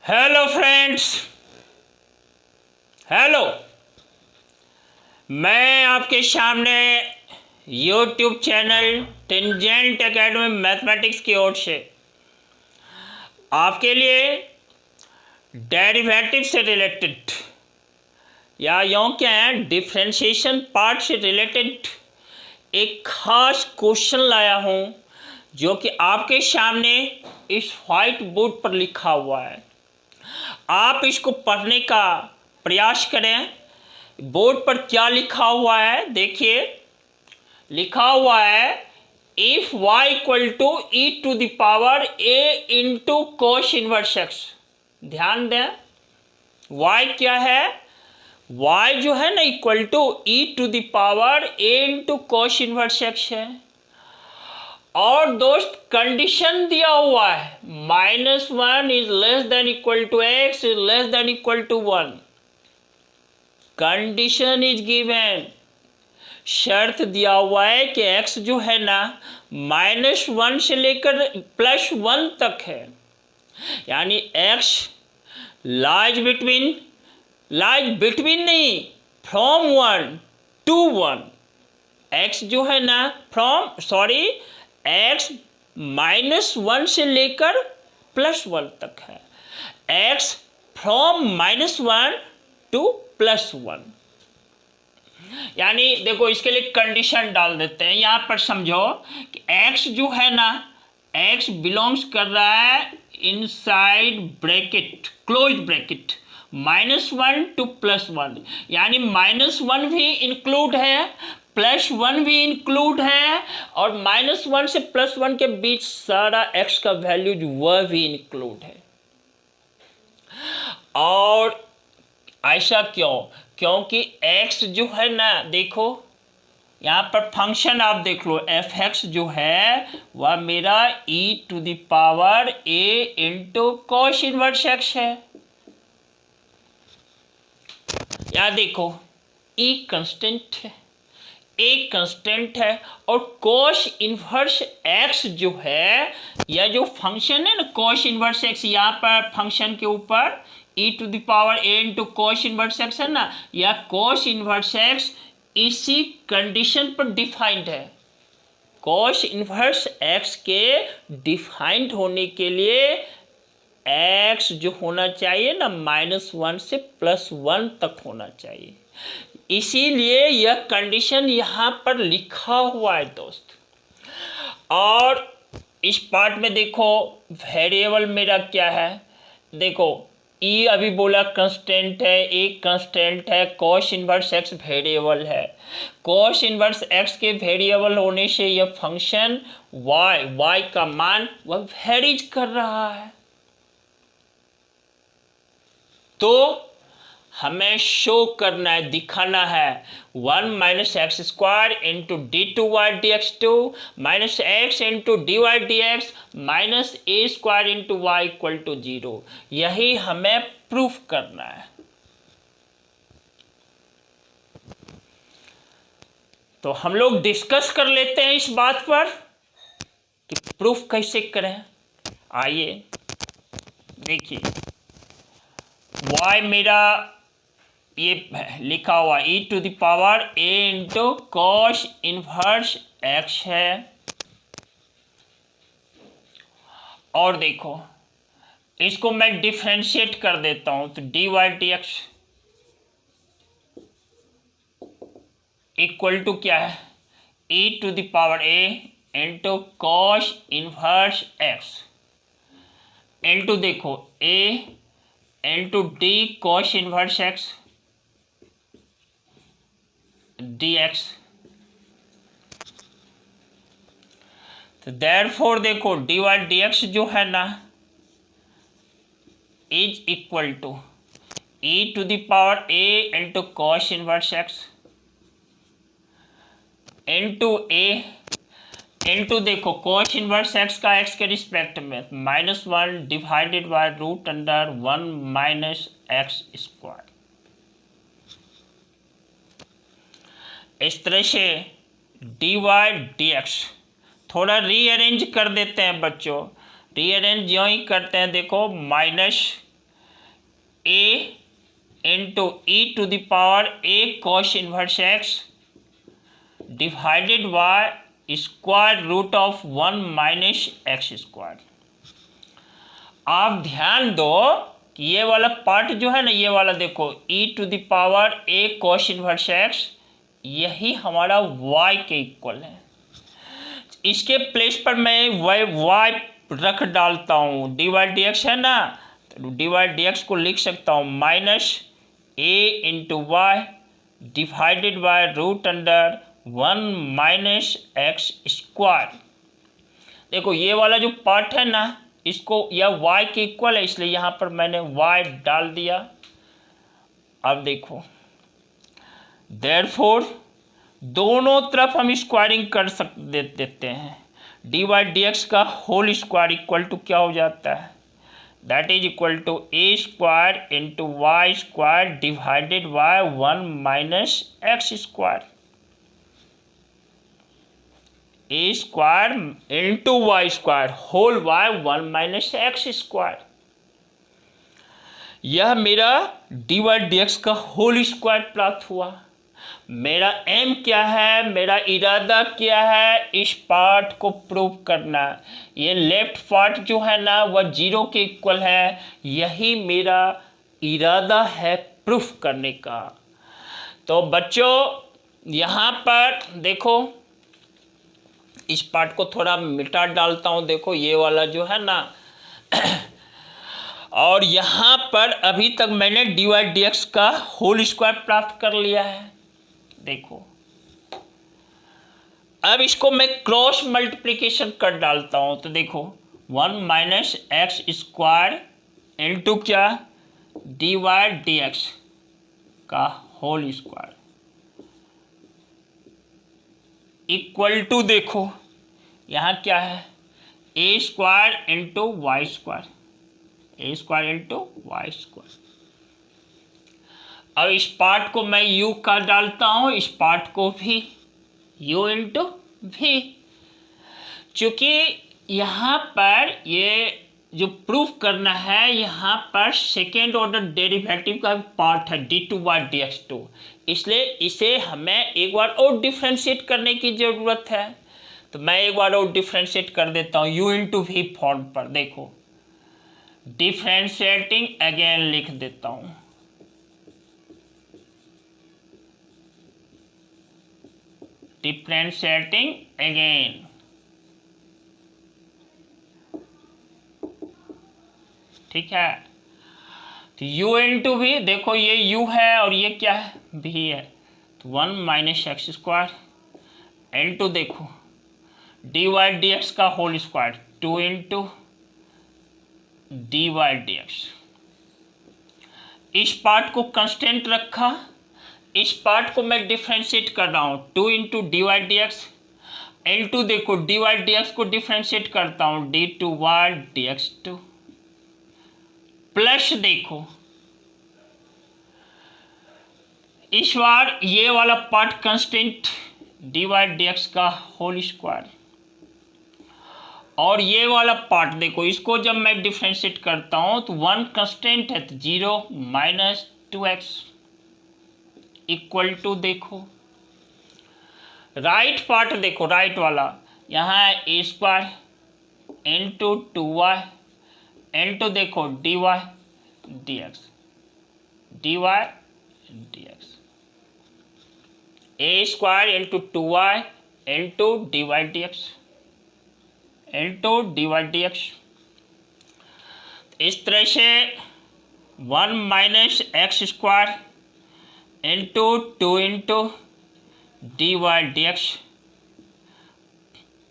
Hello friends, hello. मैं आपके सामने YouTube channel tangent academy mathematics की ओर से आपके लिए डेरिवेटिव से रिलेटेड या यूँ क्या है डिफ्रेंशिएशन पार्ट से रिलेटेड एक खास क्वेश्चन लाया हूँ जो कि आपके सामने इस वाइट बोर्ड पर लिखा हुआ है। आप इसको पढ़ने का प्रयास करें। बोर्ड पर क्या लिखा हुआ है देखिए, लिखा हुआ है if y equal to e to the power a into कोश इनवर्स एक्स। ध्यान दें, y क्या है, y जो है ना equal to e to the power a into कोश इनवर्स एक्स है। और दोस्त कंडीशन दिया हुआ है -1 is less than equal to x is less than equal to 1। Condition is given, शर्त दिया हुआ है कि x जो है ना -1 से लेकर +1 तक है, यानी x लाइज बिटवीन नहीं, फ्रॉम 1 to 1। x जो है ना x -1 से लेकर +1 तक है, x फ्रॉम -1 to +1। यानी देखो इसके लिए कंडीशन डाल देते हैं। यहाँ पर समझो कि x जो है ना, x बिलोंग्स कर रहा है inside bracket, close bracket, -1 to +1, यानी -1 भी इंक्लूड है, +1 भी इंक्लूड है, और -1 से +1 के बीच सारा x का वैल्यू वह भी इंक्लूड है। और ऐसा क्यों? क्योंकि x जो है ना, देखो यहाँ पर फंक्शन आप देख लो, f(x) जो है वह मेरा e to the power a into कोश इनवर्स x है। यहाँ देखो e कंस्टेंट है, a कंस्टेंट है, और कोश इनवर्स x जो है, यह जो फंक्शन है ना कोश इनवर्स x, यहाँ पर फंक्शन के ऊपर e to the power a into कोश इनवर्स x है ना, यह कोश इनवर्स x इसी कंडीशन पर डिफाइंड है। कोश इनवर्स x के डिफाइंड होने के लिए x जो होना चाहिए ना -1 से +1 तक होना चाहिए, इसीलिए यह कंडीशन यहाँ पर लिखा हुआ है दोस्त। और इस पार्ट में देखो वेरिएबल मेरा क्या है, देखो e अभी बोला कांस्टेंट है, एक कांस्टेंट है, कोश इनवर्स x वेरिएबल है। कोश इनवर्स x के वेरिएबल होने से यह फंक्शन y का मान वह वेरीज कर रहा है। तो हमें शो करना है, दिखाना है 1 - x² into d2y dx2 -x into dy dx -a² into y equal to 0। यही हमें प्रूफ करना है। तो हम लोग डिस्कस कर लेते हैं इस बात पर कि प्रूफ कैसे करें। आइए देखिए, y मेरा ये लिखा हुआ e to the power a into कोश इनवर्स x है। और देखो इसको मैं डिफ्रेंशिएट कर देता हूं, तो dy dx इक्वल टू क्या है, e to the power a into कोश इनवर्स x इंटू देखो a into d cos inverse x dx। तो देयरफॉर देखो dy dx जो है ना is equal to e to the power a into कोश इनवर्स x इंटू a इंटू देखो कोश इनवर्स x का x के रिस्पेक्ट में -1 डिवाइडेड बाय √1 - x²। इस तरह से dy dx थोड़ा रीअरेंज कर देते हैं बच्चों। रीअरेंज जो ही करते हैं देखो a into e to the power a cos inverse x divided by square root of 1 minus x square. आप ध्यान दो कि ये वाला पार्ट जो है ना, ये वाला देखो e to the power a cos inverse x, यही हमारा y के इक्वल है। इसके प्लेस पर मैं y रख डालता हूँ, डी वाई डी एक्स है ना, तो डी वाई डी एक्स को लिख सकता हूँ minus a into y divided by root under 1 minus x square. देखो ये वाला जो पार्ट है ना, इसको यह y के इक्वल है, इसलिए यहाँ पर मैंने y डाल दिया। अब देखो देयरफॉर दोनों तरफ हम स्क्वायरिंग कर देते हैं। डी वाई डी एक्स का होल स्क्वायर इक्वल टू क्या हो जाता है, that is equal to a square into y square divided by 1 minus x square. A square into y square whole by 1 minus x square. यह मेरा d y d x का whole square प्राप्त हुआ। मेरा एम क्या है, मेरा इरादा क्या है, इस पार्ट को प्रूव करना। ये लेफ्ट पार्ट जो है ना वह 0 के इक्वल है, यही मेरा इरादा है प्रूफ करने का। तो बच्चों यहाँ पर देखो, इस पार्ट को थोड़ा मिटा डालता हूँ, देखो ये वाला जो है ना और यहाँ पर अभी तक मैंने डी वाई डी एक्स का होल स्क्वायर प्राप्त कर लिया है। देखो अब इसको मैं क्रॉस मल्टीप्लिकेशन कर डालता हूं, तो देखो 1 माइनस एक्स स्क्वायर इंटू क्या, डी वाई डी एक्स का होल स्क्वायर इक्वल टू, देखो यहाँ क्या है, a square into y square, a square into y square. अब इस पार्ट को मैं u का डालता हूँ, इस पार्ट को भी u इंटू भी। चूँकि यहाँ पर ये जो प्रूफ करना है, यहाँ पर सेकेंड ऑर्डर डेरिवेटिव का पार्ट है d two by d x two, इसलिए इसे हमें एक बार और डिफ्रेंशिएट करने की ज़रूरत है। तो मैं एक बार और डिफ्रेंशिएट कर देता हूँ u इंटू भी फॉर्म पर। देखो डिफ्रेंशिएटिंग अगेन लिख देता हूँ, डिफ्रेंशिएटिंग अगेन। ठीक है, तो u इंटू भी, देखो ये u है और ये क्या है, v है, तो 1 माइनस एक्स स्क्वायर इंटू देखो डी वाई डी एक्स का whole square 2 into d y d x. इस पार्ट को कांस्टेंट रखा, इस पार्ट को मैं डिफ्रेंशिएट कर रहा हूँ 2 into d y d x into देखो डी वाई डी एक्स को डिफ्रेंशिएट करता हूँ d two y d x two plus देखो इस बार ये वाला part constant d y d x का होल स्क्वायर, और ये वाला पार्ट देखो इसको जब मैं डिफ्रेंशिएट करता हूँ तो 1 कांस्टेंट है, तो 0 माइनस 2x इक्वल टू, देखो राइट पार्ट देखो, राइट वाला यहाँ a square into 2y into देखो d y d x, d y d x, a square into 2y into d y d x into d y d x. इस तरह से 1 minus x square into 2 into d y d x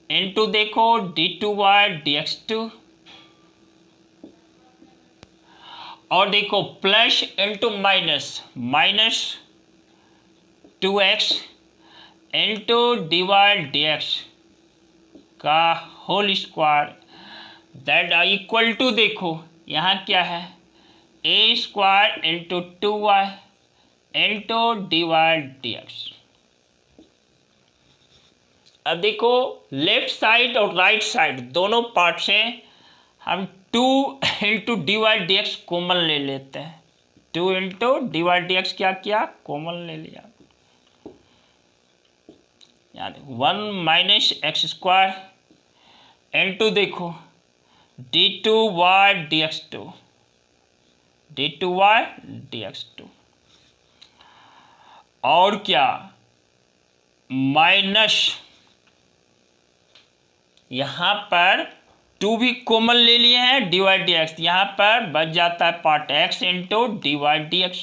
into देखो d two y d x two, और देखो plus into minus minus 2x into d y d x का whole square that equal to, देखो यहाँ क्या है, a square into 2y into d y d x. अब देखो लेफ्ट साइड और राइट साइड दोनों पार्ट से हम 2 into d y d x common ले लेते हैं, 2 into d y d x क्या किया, कॉमन ले लिया, यानी 1 माइनस एक्स स्क्वायर इंटू देखो d two y d x to, d two y d x two, और क्या माइनस यहाँ पर 2 भी कॉमन ले लिए हैं, डी वाई डी एक्स, यहाँ पर बच जाता है part x into d y d x,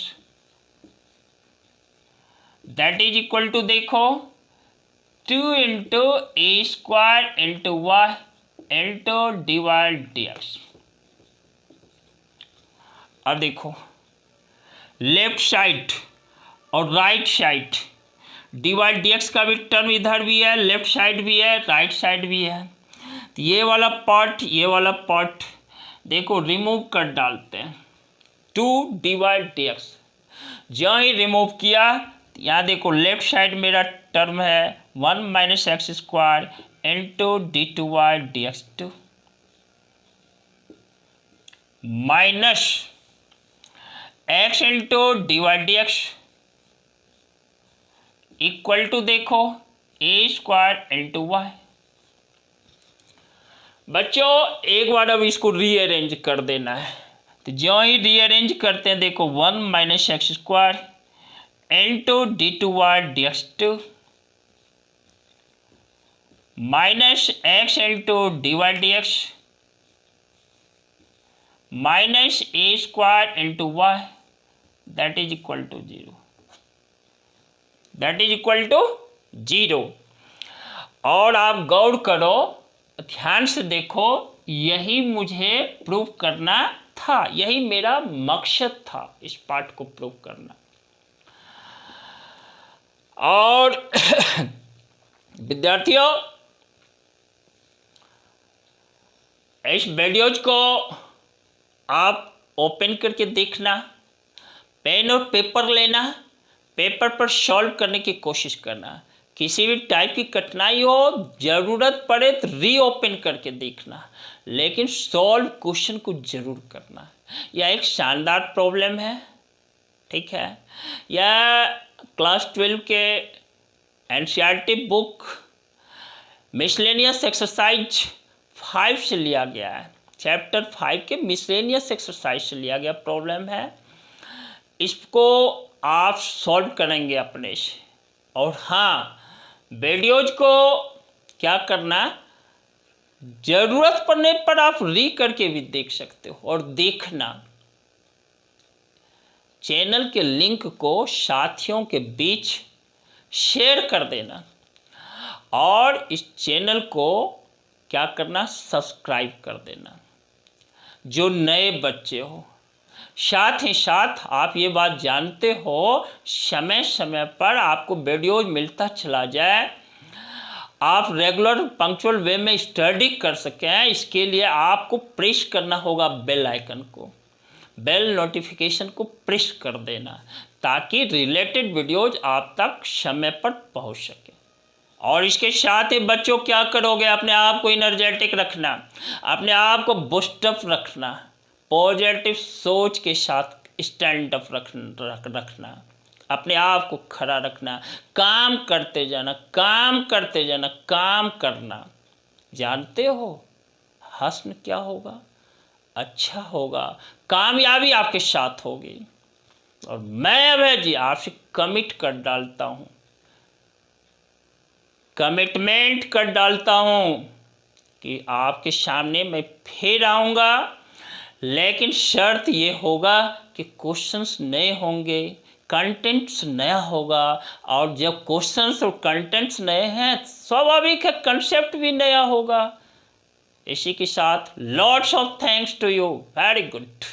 that is equal to देखो 2 into a square into y into d y d x. अब देखो लेफ्ट साइड और right side, d y d x का भी टर्म इधर भी है, लेफ्ट साइड भी है, राइट साइड भी है, तो ये वाला पार्ट देखो रिमूव कर डालते हैं, 2 डी वाई डी एक्स, जो ही रिमूव किया यहाँ देखो लेफ्ट साइड मेरा टर्म है 1 minus x square into d two y d x two, minus x into d y d x equal to देखो ए स्क्वायर इंटू वाई। बच्चों एक बार अब इसको रीअरेंज कर देना है, तो जो ही रीअरेंज करते हैं देखो 1 minus x square into d two y d x two minus x into d y d x minus a square into y, that is equal to 0, that is equal to 0। और आप गौर करो, ध्यान से देखो, यही मुझे प्रूव करना था, यही मेरा मकसद था इस पार्ट को प्रूव करना। और विद्यार्थियों इस वीडियोज को आप ओपन करके देखना, पेन और पेपर लेना, पेपर पर सॉल्व करने की कोशिश करना, किसी भी टाइप की कठिनाई हो ज़रूरत पड़े तो रीओपन करके देखना, लेकिन सॉल्व क्वेश्चन को ज़रूर करना। यह एक शानदार प्रॉब्लम है, ठीक है, यह क्लास 12 के एनसीईआरटी बुक मिसलेनियस एक्सरसाइज 5 से लिया गया है, चैप्टर 5 के मिसलेनियस एक्सरसाइज से लिया गया प्रॉब्लम है। इसको आप सॉल्व करेंगे अपने से। और हाँ, वीडियोज को क्या करना, ज़रूरत पड़ने पर आप री करके भी देख सकते हो। और देखना, चैनल के लिंक को साथियों के बीच शेयर कर देना, और इस चैनल को क्या करना, सब्सक्राइब कर देना जो नए बच्चे हो। साथ ही साथ आप ये बात जानते हो, समय समय पर आपको वीडियोज मिलता चला जाए, आप रेगुलर पंक्चुअल वे में स्टडी कर सकें, इसके लिए आपको प्रेस करना होगा बेल आइकन को, बेल नोटिफिकेशन को प्रेस कर देना, ताकि रिलेटेड वीडियोज आप तक समय पर पहुंच सके। और इसके साथ ही बच्चों क्या करोगे, अपने आप को एनर्जेटिक रखना, अपने आप को बूस्टअप रखना, पॉजिटिव सोच के साथ स्टैंड अप रखना, अपने आप को खड़ा रखना, काम करते जाना, काम करते जाना, काम करना। जानते हो हस्म क्या होगा, अच्छा होगा, कामयाबी आपके साथ होगी। और मैं अभय जी आपसे कमिट कर डालता हूँ, कमिटमेंट कर डालता हूँ कि आपके सामने मैं फिर आऊँगा, लेकिन शर्त ये होगा कि क्वेश्चंस नए होंगे, कंटेंट्स नया होगा। और जब क्वेश्चंस और कंटेंट्स नए हैं, स्वाभाविक है कंसेप्ट भी नया होगा। इसी के साथ lots of thanks to you, very good.